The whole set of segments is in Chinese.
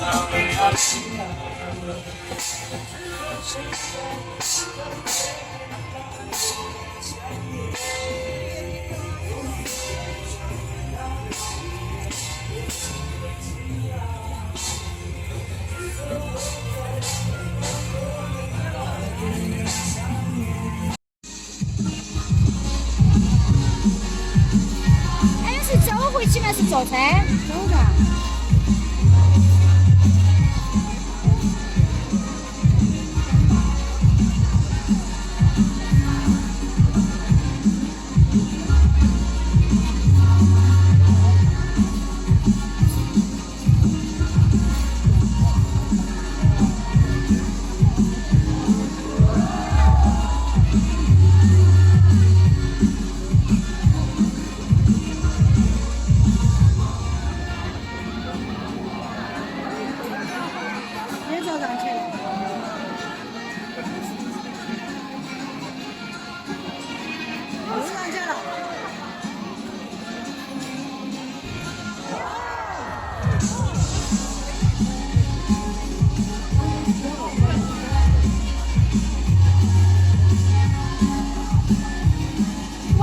哎，是走回去吗？是坐车？走的。也坐上去了。我上去了。哇！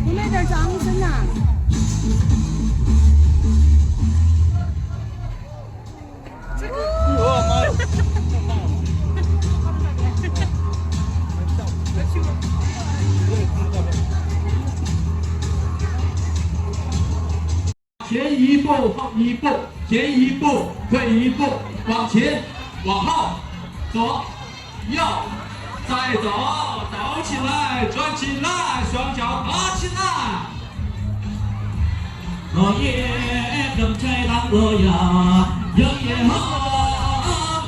有没有点掌声呐？我妈呀！前一步，后一步，前一步，退一步，往前，往后，左，右，再走，走起来，转起来，双脚爬起来。我也跟在当我呀，有也好，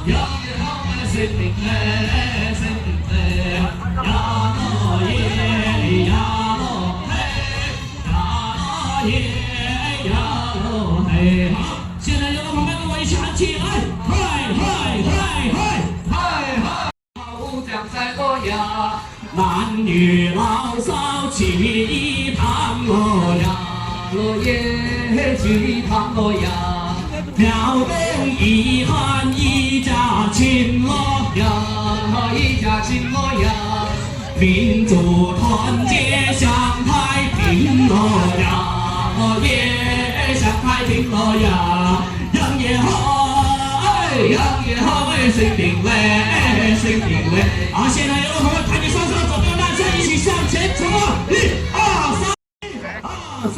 有也好，谁定嘞，谁定嘞，呀咯耶，呀咯嘿，呀咯耶，呀咯嘿。好，现在有个朋友跟我一起喊起来，嗨嗨嗨嗨嗨嗨！好将在我呀，男女老少齐唱我呀。落叶聚堂落呀，苗东一汉一家亲咯呀，一家亲咯呀，民族团结向太平咯呀，也向太平咯呀，杨也好，杨也好，谁定嘞，谁定嘞？好，现在有个朋友抬起双手，左边男生一起向前冲啊！一二三，二三。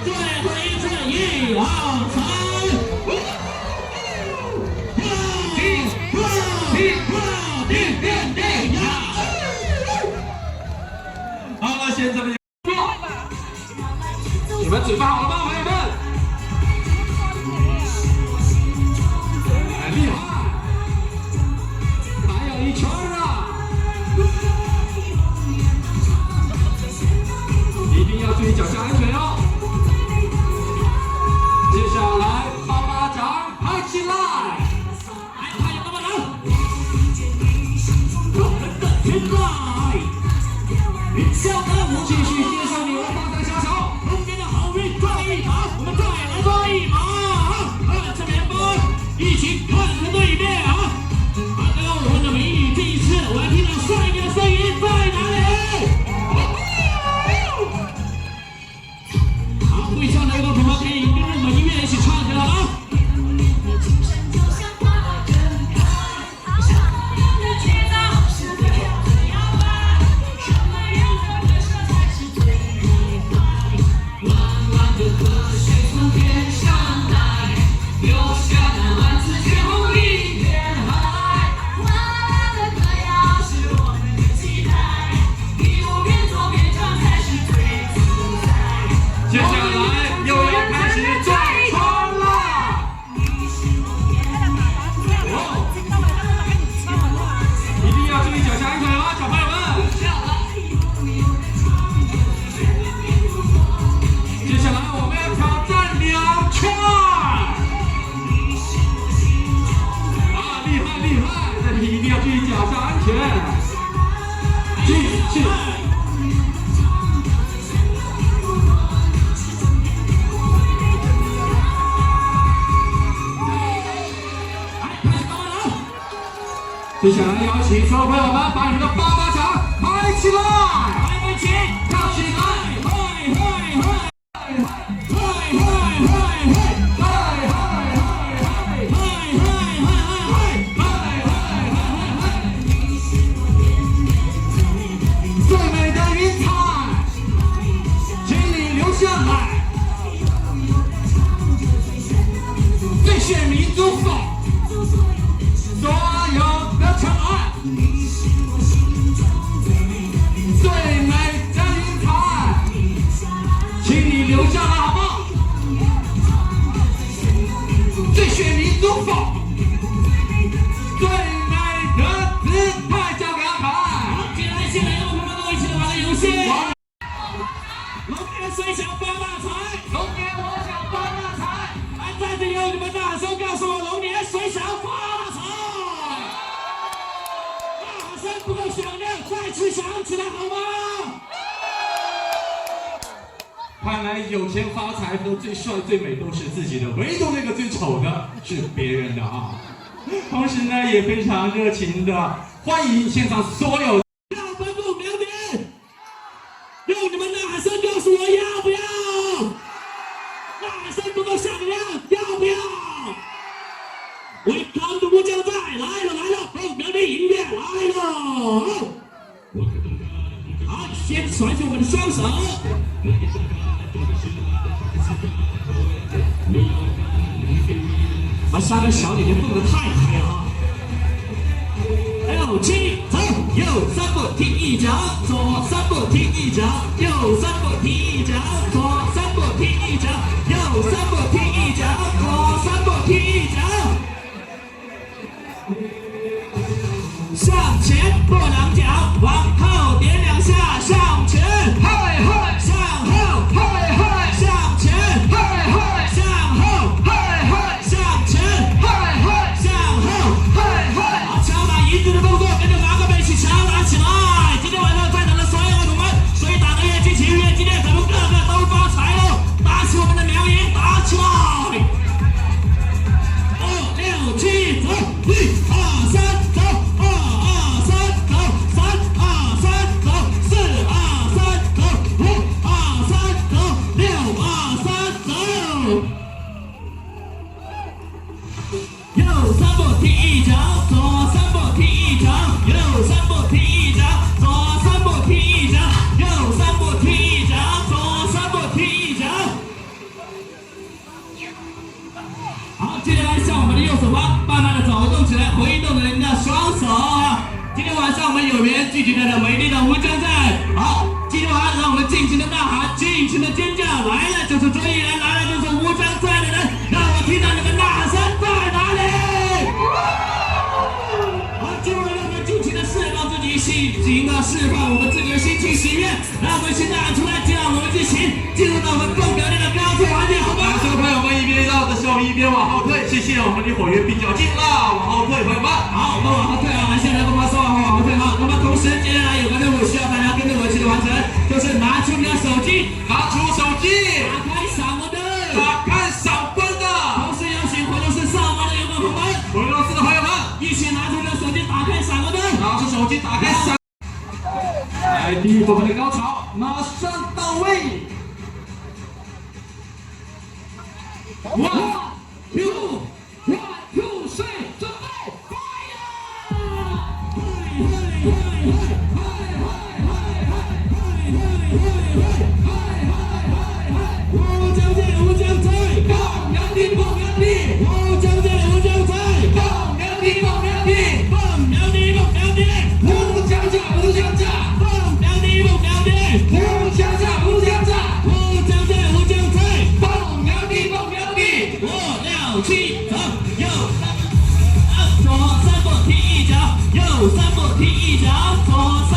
最后一次，一二三，停！好了，现在的你们准备好了吗，朋友们？很厉害，还有一圈啊！一定要注意脚下安全哦。接下来，把巴掌拍起来，来看有多么难。我们的天籁，小歌舞继续接受你们巴掌下手，后面的好运转一把，我们再来转一把，看着前方，一起看着对面啊！刚刚我们的美女这一次，我要听到帅哥的声音在哪里？接下来邀请所有朋友们把你们的爸爸掌抬起来，来不及，跳起来！最美的云彩，请你留下来。最炫民族风，所有的尘埃。最美的云彩，请你留下来好不好？最炫民族风，最美的姿态交给阿凯。接下来，现在让我们跟我一起玩个游戏。龙年虽小发大财，龙年我想发大财。来，在这里有你们大声告诉我，龙年谁想发大财？大声不够响亮，再次响起来好吗？看来有钱发财和最帅最美都是自己的，唯独那个最丑的是别人的啊！同时呢，也非常热情的欢迎现场所有。要颁布2点，用你们呐喊声告诉我要不要？呐喊声不够响亮，要不要？Welcome to 乌江寨，来了，凤鸣的音乐来了。好，先甩起我们的双手。把下面小姐姐蹦得太嗨了啊！6、7，走，右3步踢一脚，左3步踢一脚，右3步踢一脚，左3步踢一脚，右3步踢一脚，左3步踢一脚。向前跺2脚，往后点2下，向前，嗨嗨，向后，嗨嗨，向前，嗨嗨，向后，嗨嗨，向前，嗨嗨，向后，嗨嗨。好，敲打银子的动作，跟着马哥们一起敲打起来。今天晚上在场的所有儿童们，谁打得越激情越激烈，咱们个个都发财喽！打起我们的良言，打起来！5、6、7，走！1、2、3，走！2、2、3，走！3、2、3，走！4、2、3，走！5、2、3，走！6、2、3，走！右3步踢一脚，左3步踢一脚，右3步踢一脚，左3步踢一脚，右3步踢一脚，左3步踢一脚。好，接下来向我们的右手方慢慢的走动起来，挥动着您的双手。今天晚上我们有缘聚集在了美丽的乌江寨。好，今天晚上让我们尽情的呐喊，尽情的尖叫，来了就是追人，来了就是乌江寨的人，让我听到你们呐喊声在哪里？好，今晚让我们尽情的释放自己，尽情的释放我们自己的心情喜悦，让我们现在喊出来，让我们进行进入到我们蹦表演的高潮环节，好吗？感谢朋友们一边绕的时候一边往后退，谢谢我们的火源比较近啦，往后退，朋友们。好，我们往后退啊！现在跟我们说往后退哈。那么同时，接下来有个任务需要大家跟着我一起完成，就是拿出你的手机，拿出手机，打开闪光灯，打开闪光灯。同时邀请回龙寺上班的有没有朋友们？回龙寺的朋友们，一起拿出你的手机，打开闪光灯，拿出手机，打开闪。来，第一部分的高潮马上到位。One, two, 3，准备 ，fire！ 乌江寨，乌江寨，蹦洋地，蹦洋地，乌江寨，乌江寨，蹦洋地，蹦洋地，蹦洋地，蹦洋地，乌江寨，乌江寨，蹦洋地，蹦洋地，乌江寨，乌江寨，乌江寨，乌江寨，蹦洋地，蹦洋地。 5、6、7，走！右左3步踢一脚，右3步踢一脚，左3